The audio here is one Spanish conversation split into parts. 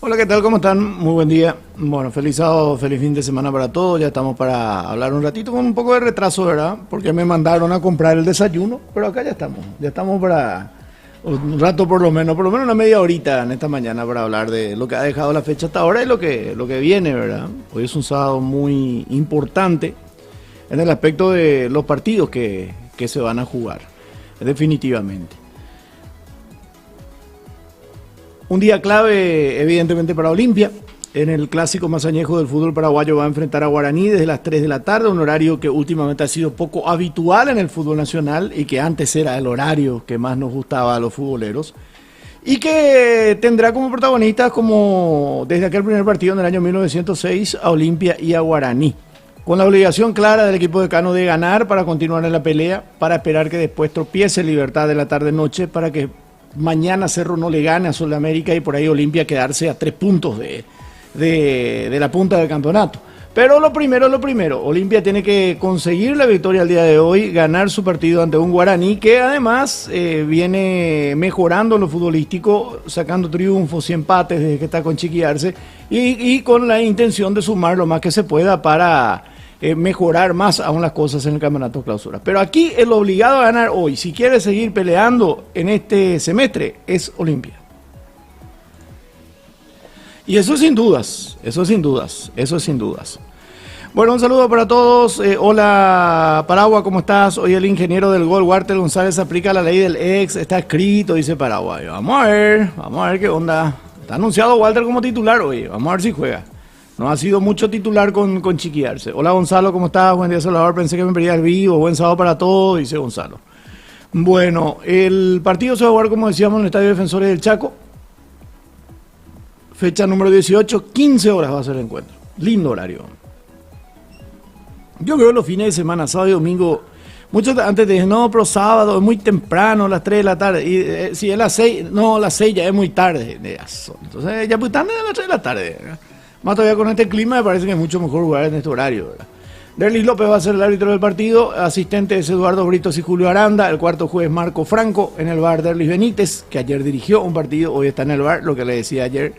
Hola, ¿qué tal? ¿Cómo están? Muy buen día. Bueno, feliz sábado, feliz fin de semana para todos. Ya estamos para hablar un ratito con un poco de retraso, ¿verdad? Porque me mandaron a comprar el desayuno, pero acá ya estamos. Ya estamos para un rato por lo menos una media horita en esta mañana para hablar de lo que ha dejado la fecha hasta ahora y lo que viene, ¿verdad? Hoy es un sábado muy importante en el aspecto de los partidos que se van a jugar, definitivamente. Un día clave, evidentemente, para Olimpia. En el clásico más añejo del fútbol paraguayo va a enfrentar a Guaraní desde las 3 de la tarde, un horario que últimamente ha sido poco habitual en el fútbol nacional y que antes era el horario que más nos gustaba a los futboleros. Y que tendrá como protagonistas, como desde aquel primer partido en el año 1906, a Olimpia y a Guaraní. Con la obligación clara del equipo de Cano de ganar para continuar en la pelea, para esperar que después tropiece Libertad de la tarde-noche, para que mañana Cerro no le gane a Sudamérica y por ahí Olimpia quedarse a 3 puntos de la punta del campeonato. Pero lo primero, Olimpia tiene que conseguir la victoria al día de hoy, ganar su partido ante un Guaraní que además viene mejorando lo futbolístico, sacando triunfos y empates desde que está con Chiquiarse y con la intención de sumar lo más que se pueda para mejorar más aún las cosas en el campeonato clausura. Pero aquí el obligado a ganar hoy, si quiere seguir peleando en este semestre, es Olimpia. Y eso sin dudas. Bueno, un saludo para todos. Hola, Paragua, ¿cómo estás? Hoy el ingeniero del gol, Walter González, aplica la ley del ex. Está escrito, dice Paraguay. Vamos a ver qué onda. Está anunciado Walter como titular hoy. Vamos a ver si juega. No ha sido mucho titular con Chiquiarse. Hola, Gonzalo, ¿cómo estás? Buen día, Salvador. Pensé que me perdía el vivo. Buen sábado para todos, dice Gonzalo. Bueno, el partido se va a jugar, como decíamos, en el Estadio Defensores del Chaco. Fecha número 18, 15 horas va a ser el encuentro. Lindo horario. Yo creo que los fines de semana, sábado y domingo, muchos antes dicen, no, pero sábado es muy temprano, a las 3 de la tarde. Y si es las 6, no, las 6 ya es muy tarde. Entonces ya pues están a las 3 de la tarde, ¿verdad? Más todavía con este clima me parece que es mucho mejor jugar en este horario, ¿verdad? Derlis López va a ser el árbitro del partido, asistente es Eduardo Britos y Julio Aranda, el cuarto juez Marco Franco, en el bar Derlis Benítez, que ayer dirigió un partido, hoy está en el bar, lo que le decía ayer,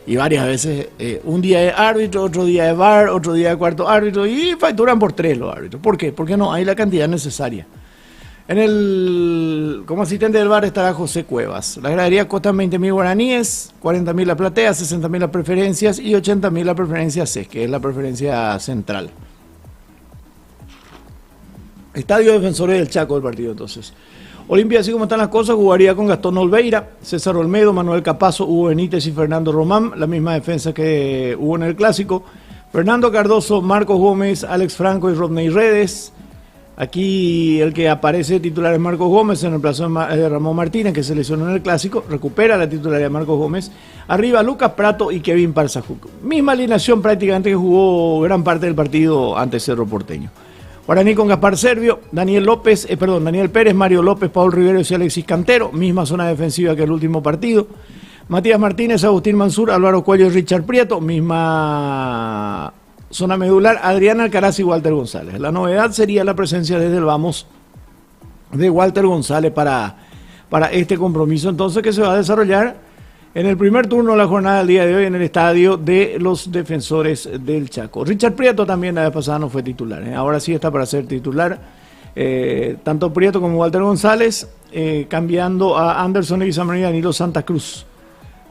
y varias veces, un día es árbitro, otro día es bar, otro día es cuarto árbitro, y facturan por 3 los árbitros. ¿Por qué? Porque no hay la cantidad necesaria. Como asistente del bar estará José Cuevas. La gradería cuesta 20.000 guaraníes, 40.000 la platea, 60.000 las preferencias y 80.000 la preferencia C, que es la preferencia central. Estadio Defensores del Chaco el partido entonces. Olimpia, así como están las cosas, jugaría con Gastón Olveira, César Olmedo, Manuel Capazo, Hugo Benítez y Fernando Román, la misma defensa que hubo en el Clásico. Fernando Cardoso, Marcos Gómez, Alex Franco y Rodney Redes. Aquí el que aparece titular es Marcos Gómez en el plazo de Ramón Martínez, que se lesionó en el Clásico, recupera la titularidad de Marcos Gómez. Arriba Lucas Prato y Kevin Parzajuc. Misma alineación prácticamente que jugó gran parte del partido ante Cerro Porteño. Guaraní con Gaspar Servio, Daniel Pérez, Mario López, Paul Riveros y Alexis Cantero, misma zona defensiva que el último partido. Matías Martínez, Agustín Mansur, Álvaro Cuello y Richard Prieto, misma zona medular, Adrián Alcaraz y Walter González. La novedad sería la presencia desde el vamos de Walter González para este compromiso entonces que se va a desarrollar en el primer turno de la jornada del día de hoy en el estadio de los Defensores del Chaco. Richard Prieto también la vez pasada no fue titular, ahora sí está para ser titular, tanto Prieto como Walter González, cambiando a Anderson Leguizamón y Danilo Santa Cruz.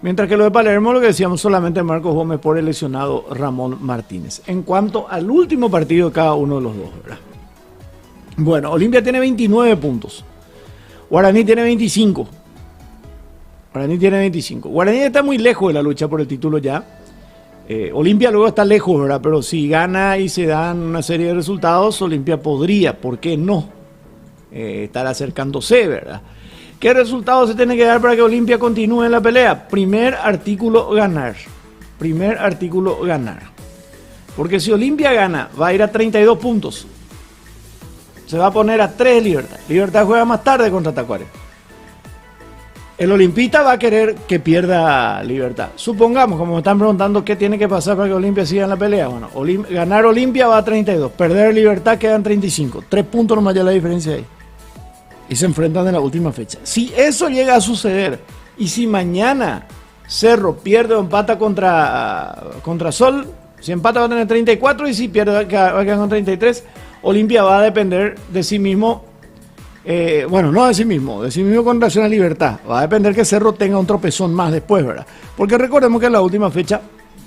Mientras que lo de Palermo, lo que decíamos, solamente Marcos Gómez por el lesionado Ramón Martínez. En cuanto al último partido de cada uno de los dos, ¿verdad? Bueno, Olimpia tiene 29 puntos. Guaraní tiene 25. Guaraní está muy lejos de la lucha por el título ya. Olimpia luego está lejos, ¿verdad? Pero si gana y se dan una serie de resultados, Olimpia podría, ¿por qué no? Estar acercándose, ¿verdad? ¿Qué resultado se tiene que dar para que Olimpia continúe en la pelea? Primer artículo, ganar. Porque si Olimpia gana, va a ir a 32 puntos. Se va a poner a 3 Libertad. Libertad juega más tarde contra Tacuarembó. El olimpista va a querer que pierda Libertad. Supongamos, como me están preguntando, ¿qué tiene que pasar para que Olimpia siga en la pelea? Bueno, ganar Olimpia va a 32, perder Libertad quedan 35. 3 puntos nomás ya la diferencia ahí. Y se enfrentan en la última fecha. Si eso llega a suceder, y si mañana Cerro pierde o empata contra Sol. Si empata va a tener 34 y si pierde va a quedar con 33. Olimpia va a depender de sí mismo. Bueno, no de sí mismo con relación a Libertad. Va a depender que Cerro tenga un tropezón más después, ¿verdad? Porque recordemos que en la última fecha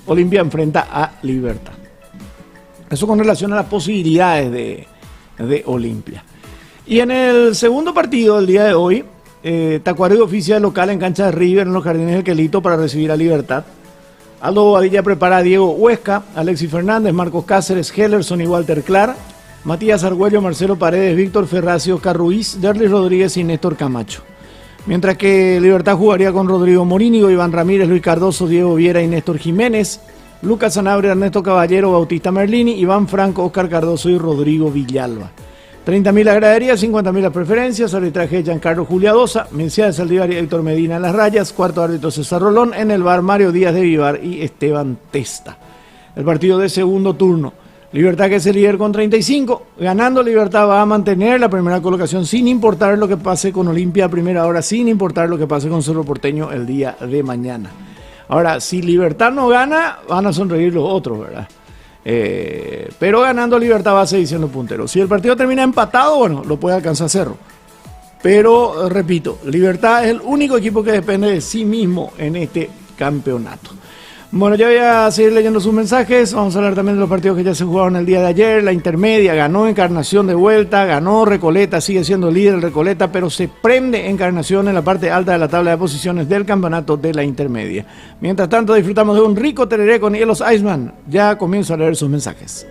Olimpia enfrenta a Libertad. Eso con relación a las posibilidades de Olimpia. Y en el segundo partido del día de hoy, Tacuarembó oficia de local en cancha de River en los Jardines del Quelito para recibir a Libertad. Aldo Bobadilla prepara a Diego Huesca, Alexis Fernández, Marcos Cáceres, Hellerson y Walter Clark, Matías Argüello, Marcelo Paredes, Víctor Ferracio, Oscar Ruiz, Derlis Rodríguez y Néstor Camacho. Mientras que Libertad jugaría con Rodrigo Morínigo, Iván Ramírez, Luis Cardoso, Diego Viera y Néstor Jiménez, Lucas Sanabria, Ernesto Caballero, Bautista Merlini, Iván Franco, Oscar Cardoso y Rodrigo Villalba. 30.000 la gradería, 50.000 las preferencias, arbitraje de Giancarlo Juliadosa, Mencía de Saldívar y Héctor Medina en las rayas, cuarto árbitro César Rolón, en el bar Mario Díaz de Vivar y Esteban Testa. El partido de segundo turno, Libertad que es el líder con 35, ganando Libertad va a mantener la primera colocación sin importar lo que pase con Olimpia a primera hora, sin importar lo que pase con Cerro Porteño el día de mañana. Ahora, si Libertad no gana, van a sonreír los otros, ¿verdad? Pero ganando Libertad va a seguir siendo puntero. Si el partido termina empatado, bueno, lo puede alcanzar Cerro. Pero, repito, Libertad es el único equipo que depende de sí mismo en este campeonato. Bueno, ya voy a seguir leyendo sus mensajes. Vamos a hablar también de los partidos que ya se jugaron el día de ayer. La intermedia ganó Encarnación de vuelta, ganó Recoleta, sigue siendo líder el Recoleta, pero se prende Encarnación en la parte alta de la tabla de posiciones del campeonato de la intermedia. Mientras tanto, disfrutamos de un rico tereré con hielos Iceman. Ya comienzo a leer sus mensajes.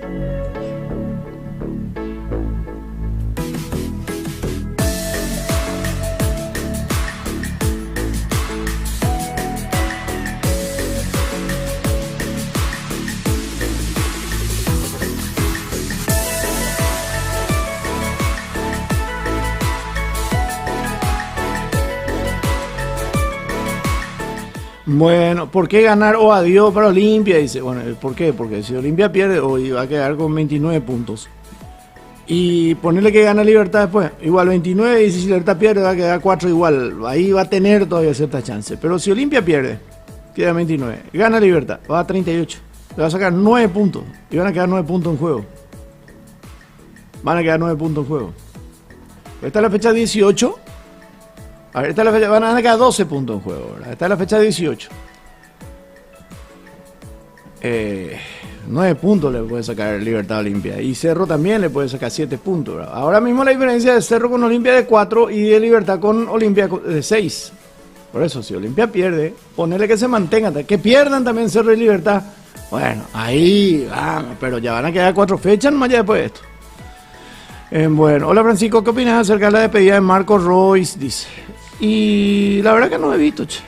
Bueno, ¿por qué ganar o adiós para Olimpia? Dice, bueno, ¿por qué? Porque si Olimpia pierde hoy va a quedar con 29 puntos. Y ponerle que gana Libertad después, igual 29, y si Libertad pierde va a quedar 4 igual. Ahí va a tener todavía cierta chance. Pero si Olimpia pierde, queda 29. Gana Libertad, va a 38. Le va a sacar 9 puntos. Y van a quedar 9 puntos en juego. Van a quedar 9 puntos en juego. Esta es la fecha 18. A ver, esta es la fecha, van a quedar 12 puntos en juego, ¿verdad? Esta es la fecha 18. 9 puntos le puede sacar Libertad a Olimpia. Y Cerro también le puede sacar 7 puntos, ¿verdad? Ahora mismo la diferencia de Cerro con Olimpia de 4 y de Libertad con Olimpia de 6. Por eso, si Olimpia pierde, ponerle que se mantenga, que pierdan también Cerro y Libertad. Bueno, ahí vamos, pero ya van a quedar 4 fechas más allá después de esto. Bueno, hola Francisco, ¿qué opinas acerca de la despedida de Marcos Royce? Dice. Y la verdad que no he visto, che.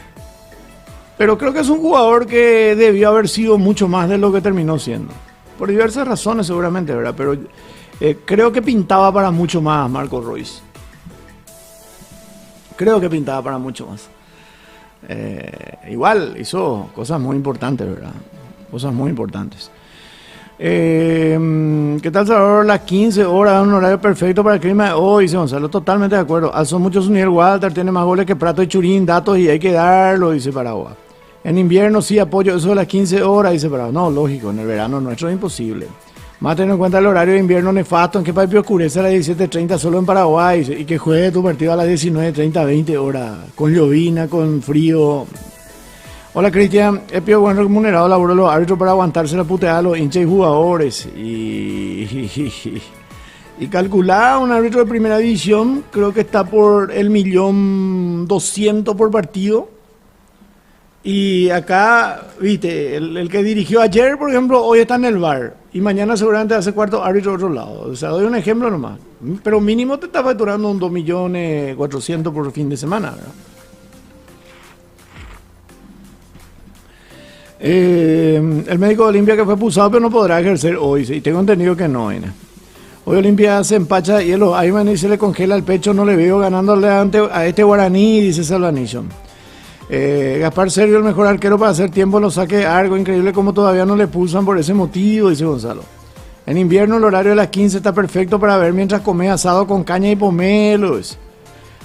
Pero creo que es un jugador que debió haber sido mucho más de lo que terminó siendo. Por diversas razones seguramente, ¿verdad? Pero creo que pintaba para mucho más Marcos Royce. Creo que pintaba para mucho más. Igual hizo cosas muy importantes, ¿verdad? Cosas muy importantes. ¿Qué tal, Salvador? Las 15 horas, un horario perfecto para el clima de hoy, dice Gonzalo. Totalmente de acuerdo. Alzó mucho su nivel. Walter tiene más goles que Prato y Churín, datos y hay que darlo, dice Paraguay. En invierno sí apoyo eso de las 15 horas, dice Paraguay. No, lógico, en el verano nuestro es imposible. Más teniendo en cuenta el horario de invierno nefasto, en que país oscurece a las 17:30 solo en Paraguay, dice, y que juegue tu partido a las 19:30, 20 horas, con llovina, con frío. Hola Cristian, he pedido buen remunerado laburo los árbitros para aguantarse la puteada a los hinchas y jugadores. Y calculada un árbitro de primera división, creo que está por el 1.200.000 por partido. Y acá, viste, el que dirigió ayer, por ejemplo, hoy está en el VAR. Y mañana seguramente hace cuarto árbitro de otro lado. O sea, doy un ejemplo nomás. Pero mínimo te está facturando un 2.400.000 por fin de semana, ¿verdad? El médico de Olimpia que fue expulsado pero no podrá ejercer hoy, y tengo entendido que no. Hoy Olimpia se empacha y Ayman y se le congela el pecho, no le veo ganándole a este Guaraní, dice Salvanillo. Gaspar Sergio, el mejor arquero para hacer tiempo, lo saque algo increíble como todavía no le pulsan por ese motivo, dice Gonzalo. En invierno el horario de las 15 está perfecto para ver mientras come asado con caña y pomelo.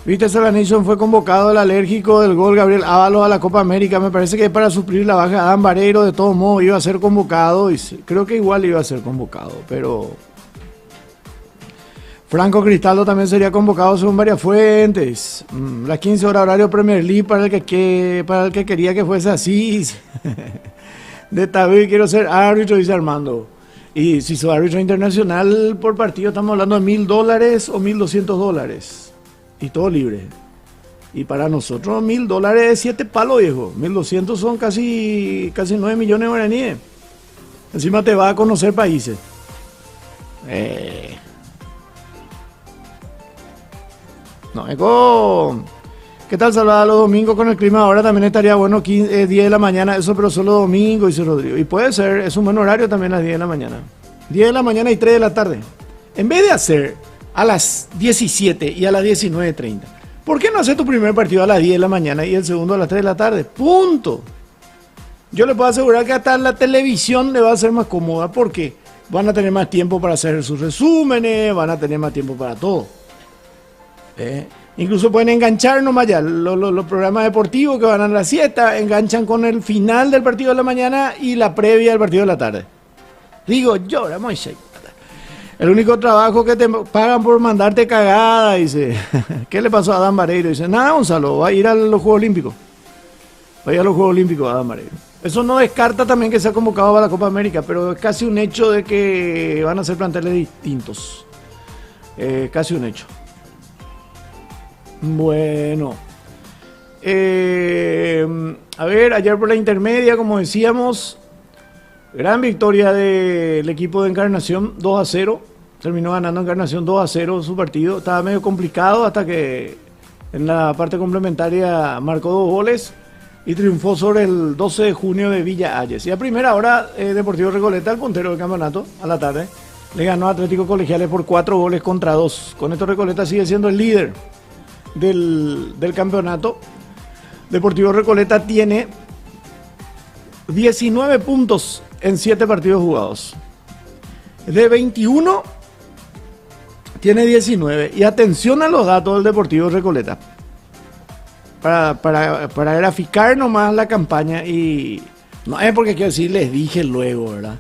Viste, Solanison fue convocado el alérgico del gol Gabriel Ábalos a la Copa América. Me parece que para suplir la baja de Adán Barreiro, de todos modos, iba a ser convocado. Y creo que igual iba a ser convocado, pero Franco Cristaldo también sería convocado según varias fuentes. Las 15 horas horario Premier League para el que quería que fuese así. De Taví quiero ser árbitro, dice Armando. Y si soy árbitro internacional por partido, estamos hablando de $1.000 o $1.200. Y todo libre. Y para nosotros $1.000 es 7 palos, viejo. 1.200 son casi 9 millones de guaraníes. Encima te va a conocer países. No, ¿qué tal Salvador los domingos con el clima? Ahora también estaría bueno 10 de la mañana, eso pero solo domingo, dice Rodrigo. Y puede ser, es un buen horario también a las 10 de la mañana. 10 de la mañana y 3 de la tarde. En vez de hacer a las 17 y a las 19:30, ¿por qué no hacer tu primer partido a las 10 de la mañana y el segundo a las 3 de la tarde? Punto. Yo le puedo asegurar que hasta la televisión le va a ser más cómoda porque van a tener más tiempo para hacer sus resúmenes, van a tener más tiempo para todo. Incluso pueden enganchar nomás ya los programas deportivos que van a la siesta, enganchan con el final del partido de la mañana y la previa del partido de la tarde. Digo, llora, Moisés. El único trabajo que te pagan por mandarte cagada, dice. ¿Qué le pasó a Adán Barreiro? Dice, nada, Gonzalo, va a ir a los Juegos Olímpicos. Va a ir a los Juegos Olímpicos Adán Barreiro. Eso no descarta también que sea convocado para la Copa América, pero es casi un hecho de que van a ser planteles distintos. Casi un hecho. Bueno. A ver, ayer por la intermedia, como decíamos, gran victoria del equipo de Encarnación, 2-0. Terminó ganando Encarnación 2-0 su partido. Estaba medio complicado hasta que en la parte complementaria marcó 2 goles y triunfó sobre el 12 de junio de Villa Ayes. Y a primera hora, Deportivo Recoleta, el puntero del campeonato, a la tarde, le ganó a Atlético Colegiales por 4 goles contra 2. Con esto Recoleta sigue siendo el líder del campeonato. Deportivo Recoleta tiene 19 puntos en 7 partidos jugados. De 21 tiene 19. Y atención a los datos del Deportivo Recoleta. Para graficar nomás la campaña. Y no es porque quiero decir, les dije luego, ¿verdad?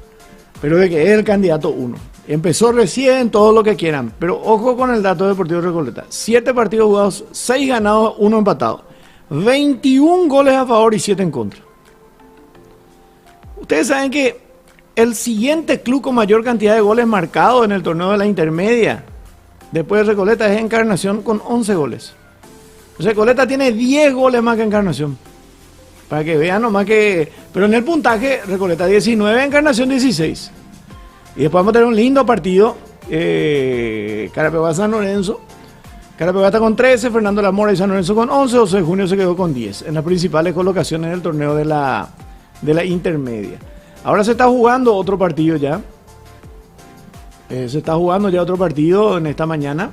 Pero de que es el candidato 1. Empezó recién, todo lo que quieran. Pero ojo con el dato de Deportivo Recoleta. 7 partidos jugados, 6 ganados, 1 empatado. 21 goles a favor y 7 en contra. Ustedes saben que el siguiente club con mayor cantidad de goles marcados en el torneo de la intermedia, después de Recoleta, es Encarnación con 11 goles. Recoleta tiene 10 goles más que Encarnación. Para que vean nomás que... Pero en el puntaje, Recoleta 19, Encarnación 16. Y después vamos a tener un lindo partido. Carapeguá San Lorenzo. Carapeguá está con 13, Fernando Lamora y San Lorenzo con 11, José Junio se quedó con 10. En las principales colocaciones del torneo de la intermedia. Ahora se está jugando otro partido ya. Se está jugando ya otro partido en esta mañana.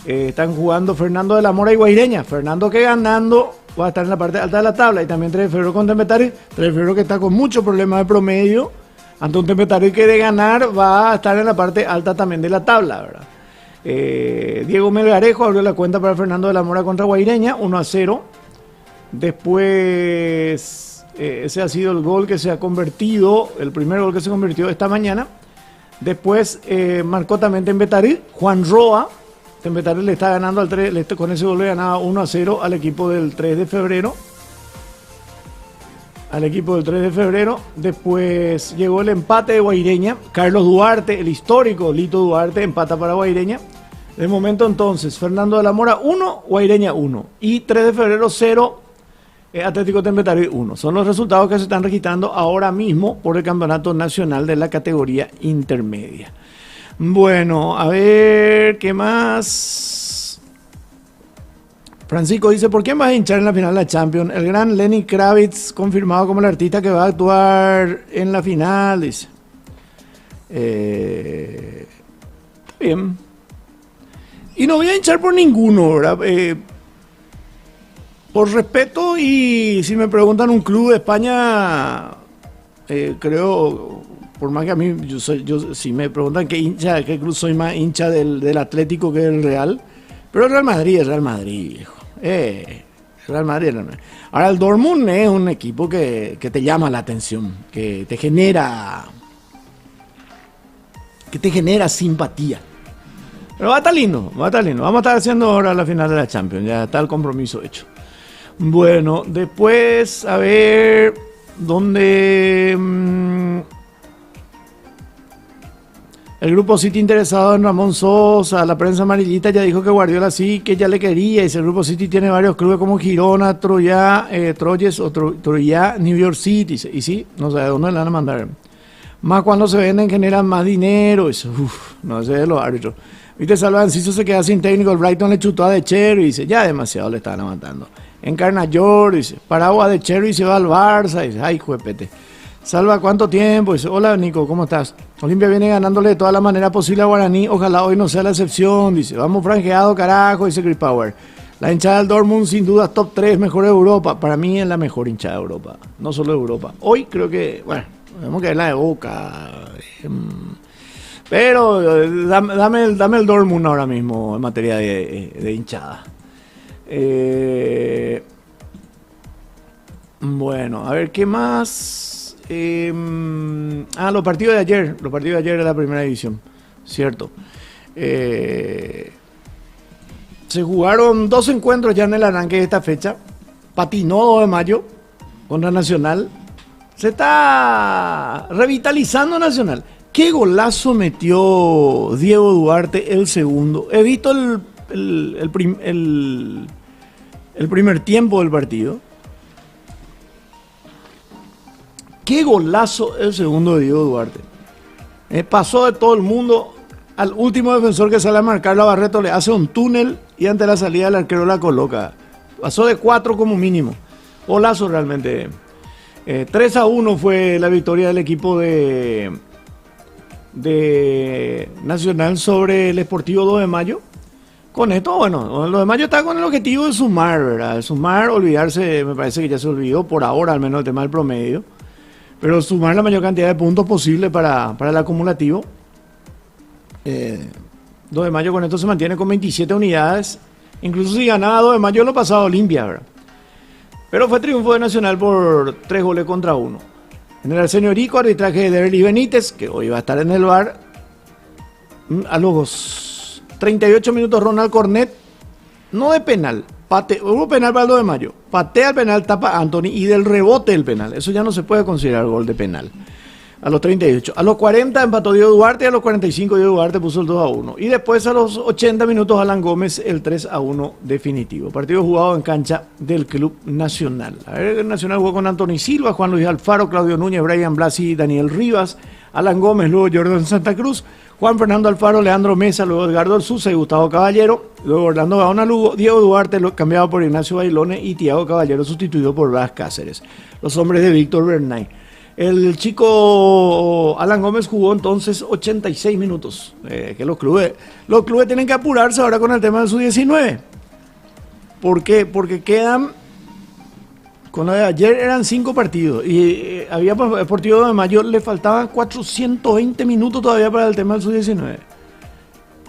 Están jugando Fernando de la Mora y Guaireña. Fernando que ganando va a estar en la parte alta de la tabla. Y también 3 de febrero con Tempetari. 3 de febrero que está con muchos problemas de promedio. Ante un Tempetari que de ganar va a estar en la parte alta también de la tabla, ¿verdad? Diego Melgarejo abrió la cuenta para Fernando de la Mora contra Guaireña. 1-0. Después, ese ha sido el gol que se ha convertido. El primer gol que se convirtió esta mañana. Después marcó también Tempetari. Juan Roa. Tempetari le está ganando al 3, con ese gol le ganaba 1-0 al equipo del 3 de febrero. Después llegó el empate de Guaireña. Carlos Duarte, el histórico Lito Duarte, empata para Guaireña. De momento entonces, Fernando de la Mora 1, Guaireña 1. Y 3 de febrero 0, Atlético Tempetari 1. Son los resultados que se están registrando ahora mismo por el Campeonato Nacional de la categoría intermedia. Bueno, a ver, ¿qué más? Francisco dice, ¿por quién vas a hinchar en la final de la Champions? El gran Lenny Kravitz, confirmado como el artista que va a actuar en la final, dice. Está bien. Y no voy a hinchar por ninguno, ¿verdad? Por respeto, y si me preguntan un club de España, creo... Por más que a mí, si me preguntan qué club soy más hincha del Atlético que del Real, Pero el Real Madrid es Real Madrid, viejo. Real Madrid, Real Madrid. Ahora el Dortmund es un equipo que te llama la atención, que te genera simpatía. Pero va a estar lindo, va a estar lindo. Vamos a estar haciendo ahora la final de la Champions, ya está el compromiso hecho. Bueno, después, a ver, ¿dónde? El grupo City interesado en Ramón Sosa, la prensa amarillita ya dijo que Guardiola sí, que ya le quería. Y el grupo City tiene varios clubes como Girona, Troyes o Troyes, New York City. Y sí, no sé de dónde le van a mandar. Más cuando se venden generan más dinero. No sé de los árbitros. Viste, Salva Enciso se queda sin técnico, el Brighton le chutó a De Cherry y dice, ya demasiado le estaban aguantando. Encarna York, dice, Paragua De Cherry se va al Barça, dice, ay, juepete. Salva, ¿cuánto tiempo? Dice, hola Nico, ¿cómo estás? Olimpia viene ganándole de toda la manera posible a Guaraní, ojalá hoy no sea la excepción, dice, vamos franjeado, carajo, dice Chris Power. La hinchada del Dortmund, sin duda, top 3, mejor de Europa. Para mí es la mejor hinchada de Europa, no solo de Europa. Hoy creo que, bueno, tenemos que ver la de Boca. Pero dame el Dortmund ahora mismo en materia de hinchada. Bueno, a ver, ¿qué más? Los partidos de ayer. Los partidos de ayer de la primera división. Cierto. Se jugaron 2 encuentros ya en el arranque de esta fecha. Patinó 2 de mayo contra Nacional. Se está revitalizando Nacional. ¿Qué golazo metió Diego Duarte el segundo? He visto el primer tiempo del partido. ¿Qué golazo el segundo de Diego Duarte? Pasó de todo el mundo. Al último defensor que sale a marcar, la Barreto le hace un túnel y ante la salida el arquero la coloca. Pasó de 4 como mínimo. Golazo realmente. 3-1 fue la victoria del equipo de Nacional sobre el Sportivo 2 de Mayo. Con esto, bueno, lo de Mayo está con el objetivo de sumar, ¿verdad? Sumar, olvidarse, me parece que ya se olvidó por ahora, al menos el tema del promedio. Pero sumar la mayor cantidad de puntos posible para el acumulativo. 2 de Mayo con esto se mantiene con 27 unidades. Incluso si ganaba 2 de Mayo lo pasaba Olimpia, ¿verdad? Pero fue triunfo de Nacional por 3-1. En el Arsenio Rico, arbitraje de Derly Benítez, que hoy va a estar en el VAR. A los 38 minutos Ronald Cornet, no de penal, hubo penal para el 2 de Mayo. Patea el penal, tapa Anthony y del rebote el penal. Eso ya no se puede considerar gol de penal. A los 38. A los 40 empató Diego Duarte y a los 45 Diego Duarte puso el 2-1. Y después a los 80 minutos Alan Gómez el 3-1 definitivo. Partido jugado en cancha del Club Nacional. A ver, el Nacional jugó con Anthony Silva, Juan Luis Alfaro, Claudio Núñez, Brian Blasi y Daniel Rivas. Alan Gómez, luego Jordan Santa Cruz, Juan Fernando Alfaro, Leandro Mesa, luego Edgardo Sousa y Gustavo Caballero, luego Orlando Gaona Lugo, Diego Duarte cambiado por Ignacio Bailone y Thiago Caballero sustituido por Blas Cáceres. Los hombres de Víctor Bernay. El chico Alan Gómez jugó entonces 86 minutos. Que los clubes tienen que apurarse ahora con el tema del sub-19. ¿Por qué? Porque quedan, con lo de ayer eran 5 partidos y había Sportivo de Mayo, le faltaban 420 minutos todavía para el tema del sub-19.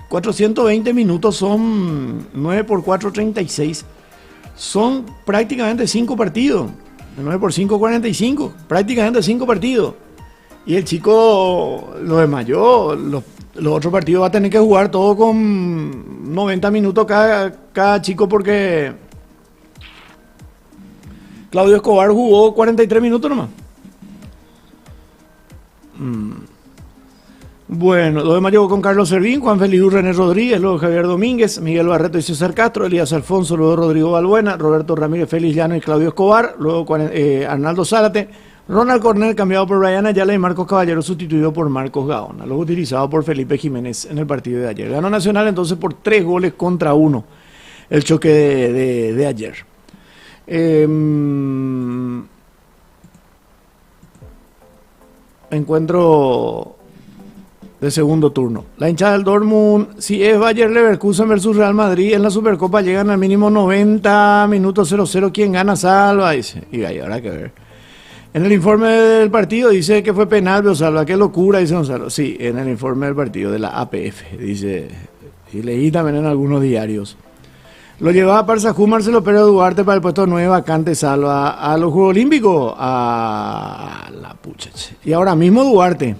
420 minutos son 9 por 4, 36. Son prácticamente 5 partidos. 9 por 5, 45. Prácticamente 5 partidos. Y el chico, lo de Mayo, los otros partidos va a tener que jugar todo con 90 minutos cada chico porque Claudio Escobar jugó 43 minutos nomás. Bueno, 2 de Mayo con Carlos Servín, Juan Feliu, René Rodríguez, luego Javier Domínguez, Miguel Barreto y César Castro, Elías Alfonso, luego Rodrigo Balbuena, Roberto Ramírez, Félix Llano y Claudio Escobar, luego Arnaldo Zárate, Ronald Cornell cambiado por Brian Ayala y Marcos Caballero sustituido por Marcos Gaona, luego utilizado por Felipe Jiménez en el partido de ayer. Ganó Nacional entonces por 3-1 el choque de ayer. Encuentro de segundo turno. La hinchada del Dortmund, si es Bayer Leverkusen versus Real Madrid en la Supercopa, llegan al mínimo 90 minutos 0-0. ¿Quién gana salva? Dice. Y ahí habrá que ver. En el informe del partido dice que fue penal, pero salva. Qué locura, dice Gonzalo. Sí, en el informe del partido de la APF, dice. Y leí también en algunos diarios. Lo llevaba a Parsajú Marcelo Pérez Duarte para el puesto 9 vacante salva a los Juegos Olímpicos. A la pucha. Y ahora mismo Duarte.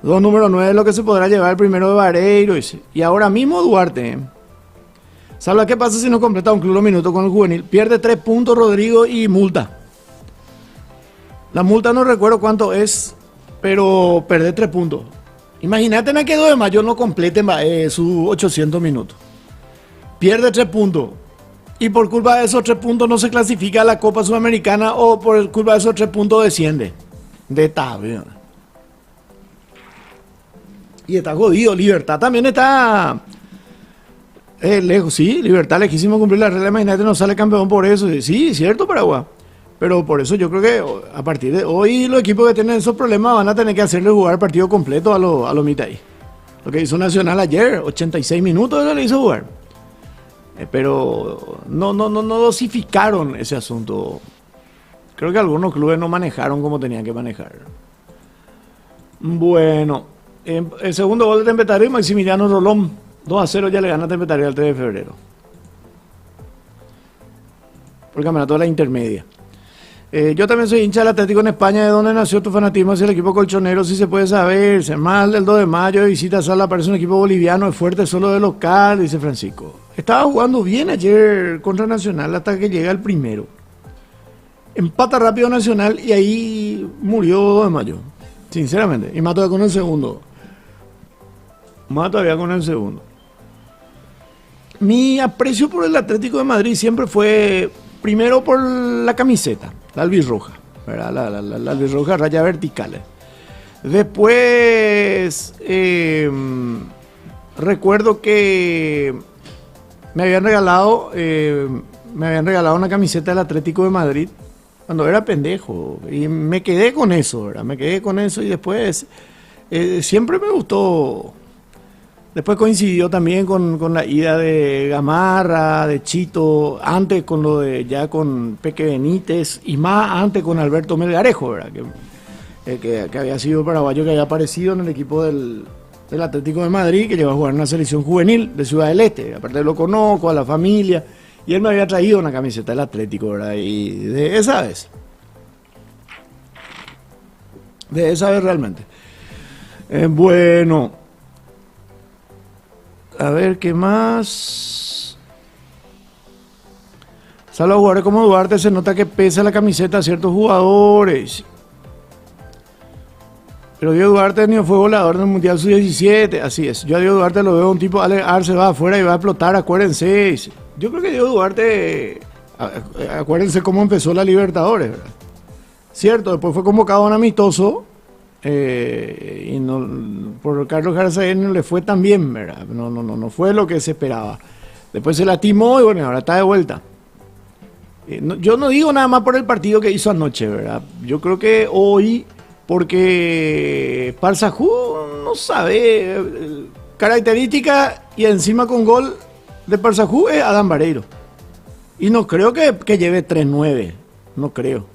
Dos número 9 es lo que se podrá llevar el primero de Vareiro. Y ahora mismo Duarte. ¿Sabes qué pasa si no completa un club los minutos con el juvenil? Pierde 3 puntos Rodrigo y multa. La multa no recuerdo cuánto es, pero perder 3 puntos. Imagínate en que 2 de mayo no complete sus 800 minutos. Pierde 3 puntos. Y por culpa de esos 3 puntos no se clasifica a la Copa Sudamericana o por culpa de esos 3 puntos desciende. De tabla. Y está jodido. Libertad también está lejos. Sí, Libertad lejísimo cumplir la regla. Imagínate, no sale campeón por eso. Sí, cierto, Paraguay. Pero por eso yo creo que a partir de hoy los equipos que tienen esos problemas van a tener que hacerle jugar el partido completo a los Mitaí. Lo que hizo Nacional ayer, 86 minutos le hizo jugar. Pero no dosificaron ese asunto. Creo que algunos clubes no manejaron como tenían que manejar. Bueno, el segundo gol de Tempetario, Maximiliano Rolón. 2-0 ya le gana Tempetario al 3 de febrero. Por el campeonato de la intermedia. Yo también soy hincha del Atlético en España, de donde nació tu fanatismo hacia el equipo colchonero, si se puede saber. Mal del 2 de mayo, de visita a Sala, aparece un equipo boliviano, es fuerte solo de local, dice Francisco. Estaba jugando bien ayer contra Nacional hasta que llega el primero. Empata rápido Nacional y ahí murió 2 de mayo, sinceramente. Y más todavía con el segundo. Mi aprecio por el Atlético de Madrid siempre fue, primero por la camiseta, la albirroja, ¿verdad? La albirroja, raya verticales. Después, recuerdo que me habían regalado una camiseta del Atlético de Madrid cuando era pendejo. Y me quedé con eso, ¿verdad? Y después siempre me gustó. Después coincidió también con la ida de Gamarra, de Chito, antes con lo de ya con Peque Benítez y más antes con Alberto Melgarejo, ¿verdad? Que había sido paraguayo, que había aparecido en el equipo del Atlético de Madrid, que llegó a jugar en una selección juvenil de Ciudad del Este. Aparte lo conozco, a la familia, y él me había traído una camiseta del Atlético, ¿verdad? Y de esa vez realmente. Bueno. A ver, ¿qué más? Solo a jugadores como Duarte se nota que pesa la camiseta a ciertos jugadores. Pero Diego Duarte ni fue volador del Mundial Sub-17, así es. Yo a Diego Duarte lo veo un tipo, Alex Arce va afuera y va a explotar, acuérdense. Yo creo que Diego Duarte, acuérdense cómo empezó la Libertadores, ¿verdad? Cierto, después fue convocado a un amistoso. Y no, por Carlos Garzaén no le fue tan bien, ¿verdad? No fue lo que se esperaba. Después se lastimó y bueno, ahora está de vuelta. Yo no digo nada más por el partido que hizo anoche, ¿verdad? Yo creo que hoy, porque Parsajú no sabe, característica y encima con gol de Parsajú es Adam Vareiro. Y no creo que lleve 3-9, no creo.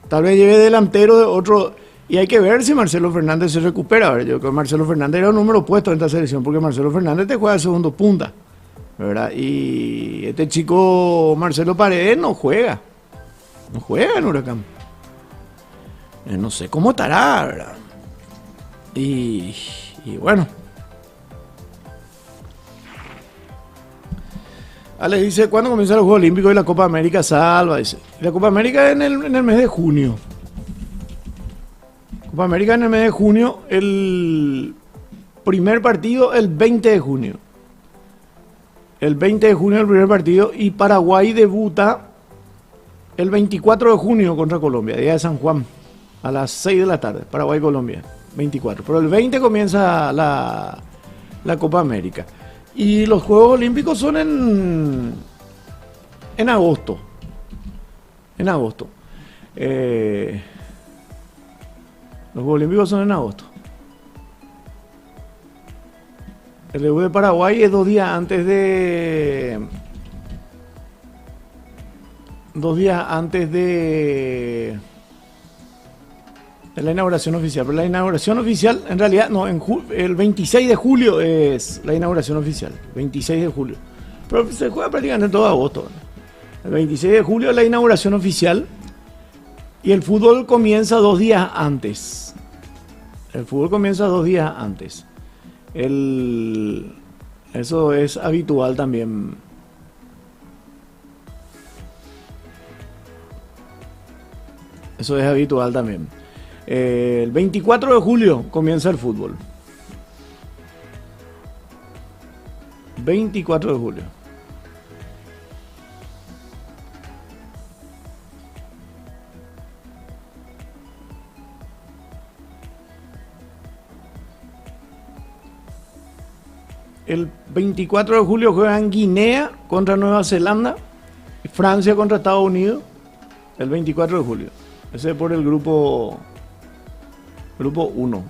Tal vez lleve delantero de otro. Y hay que ver si Marcelo Fernández se recupera. ¿Verdad? Yo creo que Marcelo Fernández era un número puesto en esta selección, porque Marcelo Fernández te juega de segundo punta, ¿verdad? Y este chico Marcelo Paredes no juega en Huracán. No sé cómo estará, ¿verdad? Y bueno. Ale dice, ¿cuándo comienza los Juegos Olímpicos y la Copa América? Salva, dice. La Copa América en el mes de junio. Copa América en el mes de junio, el primer partido el 20 de junio. El 20 de junio el primer partido y Paraguay debuta el 24 de junio contra Colombia, día de San Juan, a las 6 de la tarde, Paraguay-Colombia, 24. Pero el 20 comienza la Copa América. Y los Juegos Olímpicos son en agosto. Los Juegos Olímpicos son en agosto. El debut de Paraguay es 2 días antes de... 2 días antes de Es la inauguración oficial, pero la inauguración oficial, en realidad, no, el 26 de julio es la inauguración oficial, 26 de julio. Pero se juega prácticamente todo agosto, ¿no? El 26 de julio es la inauguración oficial y el fútbol comienza 2 días antes. El fútbol comienza 2 días antes. Eso es habitual también. Eso es habitual también. El 24 de julio comienza el fútbol. 24 de julio. El 24 de julio juegan Guinea contra Nueva Zelanda, Francia contra Estados Unidos, el 24 de julio. Ese es por el grupo 1.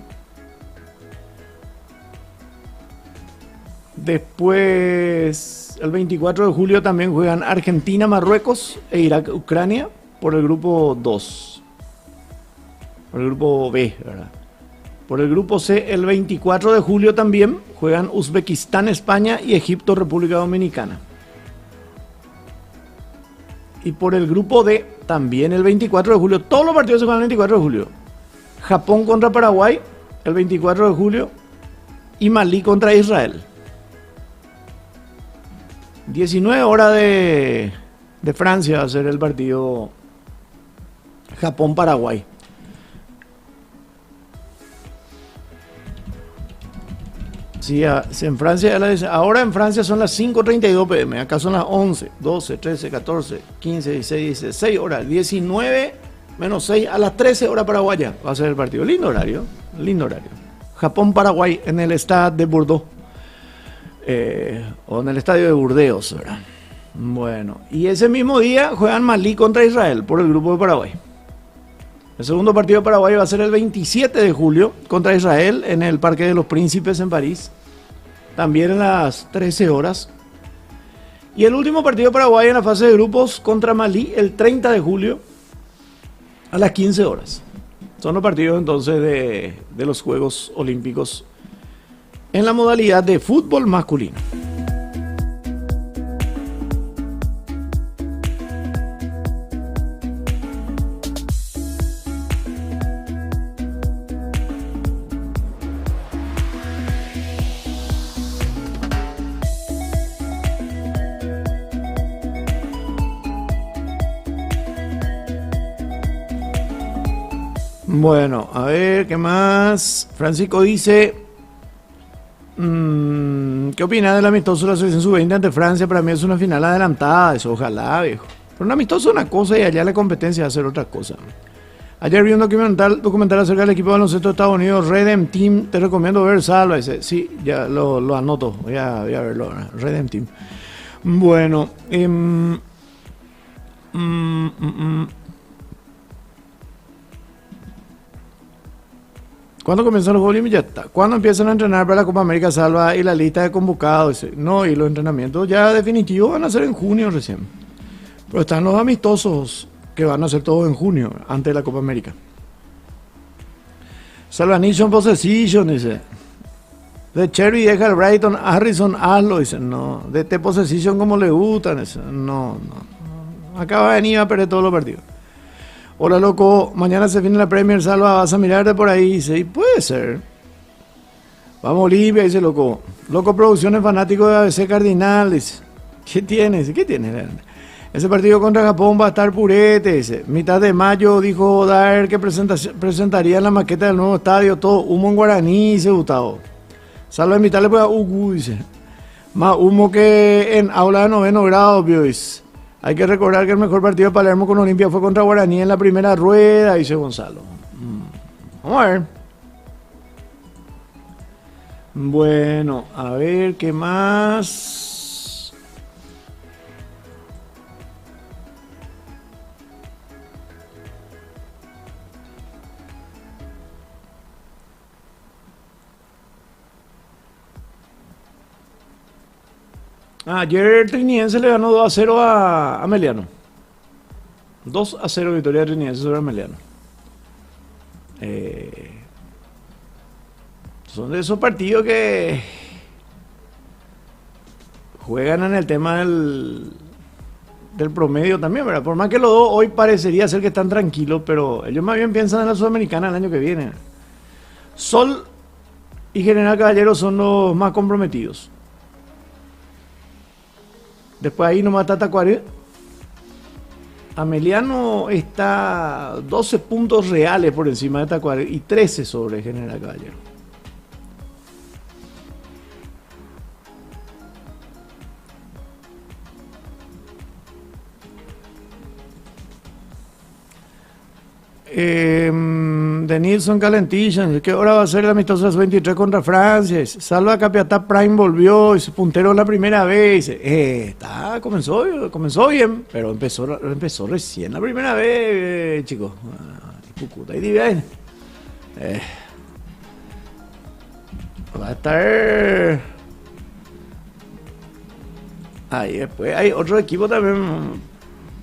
Después, el 24 de julio también juegan Argentina, Marruecos e Irak, Ucrania por el grupo 2. Por el grupo B, ¿verdad? Por el grupo C, el 24 de julio también juegan Uzbekistán, España y Egipto, República Dominicana. Y por el grupo D, también el 24 de julio, todos los partidos se juegan el 24 de julio. Japón contra Paraguay, el 24 de julio, y Malí contra Israel. 19 horas de Francia va a ser el partido Japón-Paraguay. Sí, en Francia, ahora en Francia son las 5:32 pm, acá son las 11, 12, 13, 14, 15, 16, 16 horas, 19 menos 6 a las 13 horas paraguaya va a ser el partido. Lindo horario, lindo horario. Japón-Paraguay en el Stade de Bordeaux, o en el estadio de Burdeos, ¿verdad? Bueno, y ese mismo día juegan Malí contra Israel por el grupo de Paraguay. El segundo partido de Paraguay va a ser el 27 de julio contra Israel en el Parque de los Príncipes en París. También a las 13 horas. Y el último partido de Paraguay en la fase de grupos contra Malí el 30 de julio a las 15 horas. Son los partidos entonces de los Juegos Olímpicos en la modalidad de fútbol masculino. Bueno, a ver, ¿qué más? Francisco dice, ¿qué opinas del amistoso de la selección sub-20 ante Francia? Para mí es una final adelantada, eso ojalá, viejo. Pero un amistoso es una cosa y allá la competencia va a ser otra cosa. Ayer vi un documental acerca del equipo de baloncesto de Estados Unidos, Redem Team, te recomiendo ver, salva ese. Sí, ya lo anoto, voy a verlo, Redem Team. Bueno, ¿cuándo comienzan los Juegos Olímpicos? Ya está. ¿Cuándo empiezan a entrenar para la Copa América Salva y la lista de convocados? No, y los entrenamientos ya definitivos van a ser en junio recién. Pero están los amistosos que van a ser todos en junio, antes de la Copa América. Salvanation Possession, dice. De Cherry deja el Brighton, Harrison hazlo, dice. No, de T Possession como le gustan, dice. No. Acaba de venir a perder todos los partidos. Hola, loco, mañana se viene la Premier, Salva, vas a mirarte por ahí. Dice, y puede ser. Vamos, Olivia, dice Loco. Loco Producciones, fanático de ABC Cardinal, dice. ¿Qué tiene? Dice, ¿qué tiene? Ese partido contra Japón va a estar purete, dice. Mitad de mayo dijo Daer que presentaría la maqueta del nuevo estadio, todo humo en guaraní, dice Gustavo. Salva, invitarle pues a Ugu, dice. Más humo que en aula de 9º grado, dice. Hay que recordar que el mejor partido de Palermo con Olimpia fue contra Guaraní en la primera rueda, dice Gonzalo. Vamos a ver. Bueno, a ver qué más. Ayer Trinidense le ganó 2-0 a Meliano. 2-0 victoria de Trinidense sobre Meliano. son de esos partidos que juegan en el tema del promedio también, ¿verdad? Por más que los dos hoy parecería ser que están tranquilos, pero ellos más bien piensan en la Sudamericana el año que viene. Sol y General Caballero son los más comprometidos. Después ahí nomás está Tacuarembó. Ameliano está 12 puntos reales por encima de Tacuarembó y 13 sobre General Caballero. De Nilsson Calentilla, ¿qué hora va a ser el amistoso 23 contra Francia? Salva Capiatá Prime volvió y se puntero la primera vez. Comenzó bien, pero empezó recién la primera vez, chicos. Va a estar ahí después. Hay otro equipo también,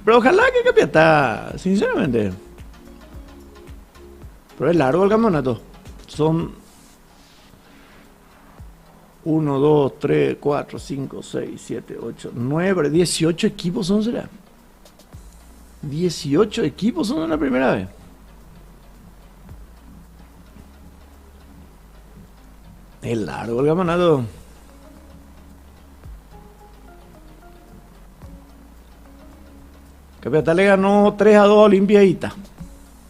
pero ojalá que Capiatá, sinceramente. Pero es largo el campeonato. Son 1, 2, 3, 4, 5, 6, 7, 8, 9, 18 equipos son, ¿será? 18 equipos son en la primera vez. Es largo el campeonato. Capiatá le ganó 3-2 a Olimpiadita.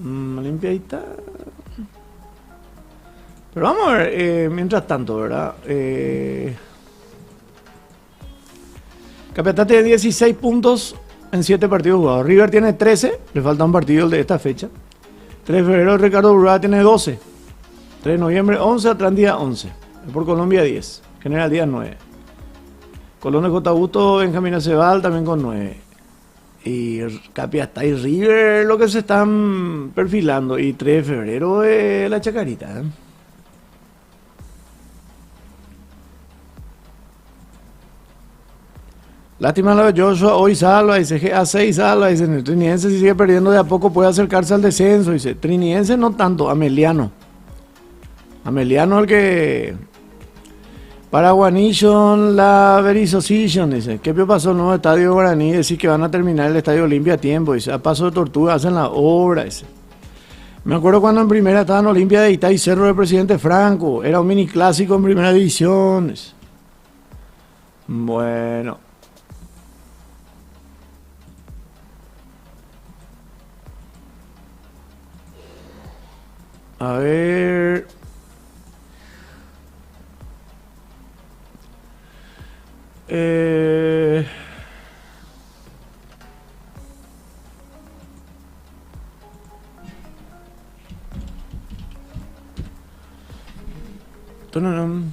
Olimpiadita. Pero vamos a ver, mientras tanto, ¿verdad? Capiatá tiene 16 puntos en 7 partidos jugados. River tiene 13, le falta un partido de esta fecha. 3 de febrero Ricardo Burrada tiene 12. 3 de noviembre 11, Atlantida 11. Por Colombia 10. General Díaz 9. Colón de J. Augusto, Benjamín Acebal también con 9. Y Capiatá y River lo que se están perfilando. Y 3 de febrero la Chacarita, ¿eh? Lástima lo de Joshua, hoy salva, dice A6 salva, dice el Trinidense si sigue perdiendo de a poco puede acercarse al descenso, dice Trinidense no tanto, Ameliano el que Paraguanishon la Verizosition, dice, ¿qué pasó el nuevo estadio Guaraní? Decir que van a terminar el estadio Olimpia a tiempo, dice, a paso de tortuga hacen la obra, dice. Me acuerdo cuando en primera estaban Olimpia de Itá y Cerro del Presidente Franco, era un mini clásico en primera división, dice. Bueno. A ver. Tununum.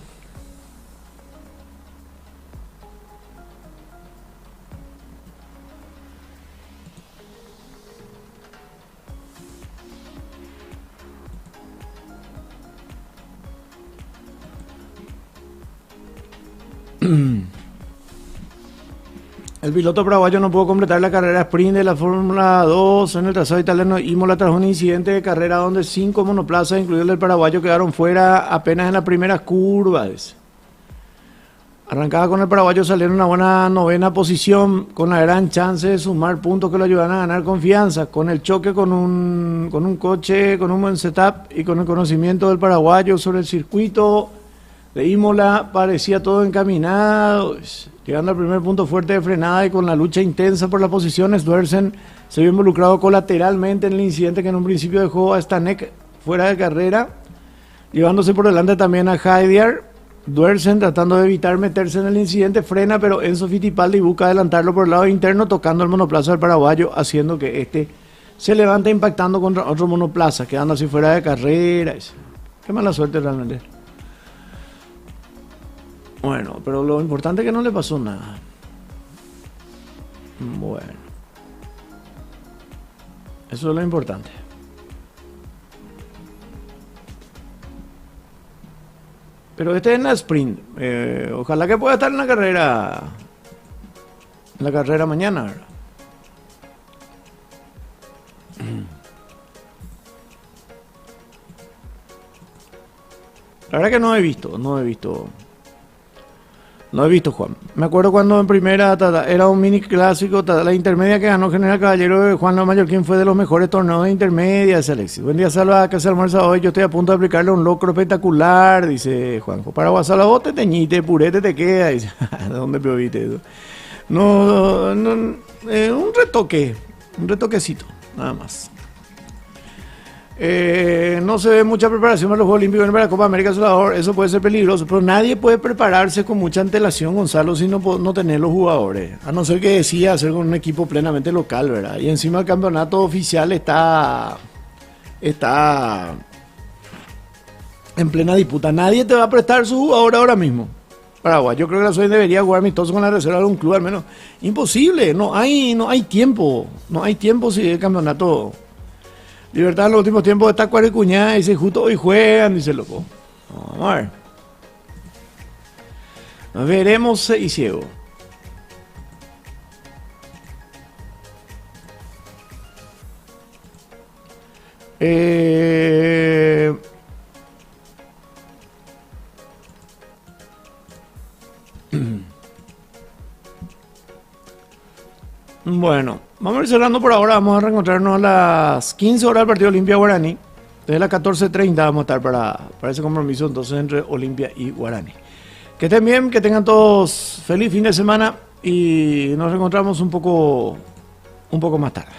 El piloto paraguayo no pudo completar la carrera sprint de la Fórmula 2 en el trazado italiano Imola tras un incidente de carrera donde 5 monoplazas, incluido el del paraguayo, quedaron fuera apenas en las primeras curvas. Arrancada con el paraguayo, salieron una buena novena posición con la gran chance de sumar puntos que lo ayudan a ganar confianza. Con el choque con un coche, con un buen setup y con el conocimiento del paraguayo sobre el circuito de Imola, parecía todo encaminado. Llegando al primer punto fuerte de frenada y con la lucha intensa por las posiciones, Duersen se vio involucrado colateralmente en el incidente que en un principio dejó a Stanek fuera de carrera, llevándose por delante también a Heidiar. Duersen, tratando de evitar meterse en el incidente, frena, pero Enzo Fittipaldi busca adelantarlo por el lado interno, tocando el monoplaza del paraguayo, haciendo que este se levante impactando contra otro monoplaza, quedando así fuera de carrera. Qué mala suerte realmente. Bueno, pero lo importante es que no le pasó nada. Bueno. Eso es lo importante. Pero este es en la sprint. Ojalá que pueda estar en la carrera. En la carrera mañana, ¿verdad? La verdad que no he visto, Juan. Me acuerdo cuando en primera era un mini clásico, la intermedia que ganó General Caballero de Juan López Mallorquín fue de los mejores torneos de intermedia, dice Alexis. Buen día, Salva, que se almuerza hoy. Yo estoy a punto de aplicarle un locro espectacular, dice Juanjo. Para Guasala, vos te teñiste, purete te queda, dice. ¿De dónde viste eso? No, no, un retoquecito, nada más. No se ve mucha preparación para los Juegos Olímpicos en la Copa América Salvador, eso puede ser peligroso, pero nadie puede prepararse con mucha antelación, Gonzalo, si no tener los jugadores, a no ser que decida hacer con un equipo plenamente local, ¿verdad? Y encima el campeonato oficial está en plena disputa, nadie te va a prestar su jugador ahora mismo. Paraguay, yo creo que la SOE debería jugar amistoso con la reserva de un club al menos. Imposible, no hay tiempo si el campeonato... Libertad en los últimos tiempos está Cuarecuñada, dice justo hoy juegan, dice loco. Vamos a ver. Nos veremos y ciego. Bueno, vamos a ir cerrando por ahora. Vamos a reencontrarnos a las 15 horas del partido Olimpia Guaraní. Desde las 14:30 vamos a estar para ese compromiso entonces entre Olimpia y Guaraní. Que estén bien, que tengan todos feliz fin de semana y nos reencontramos un poco más tarde.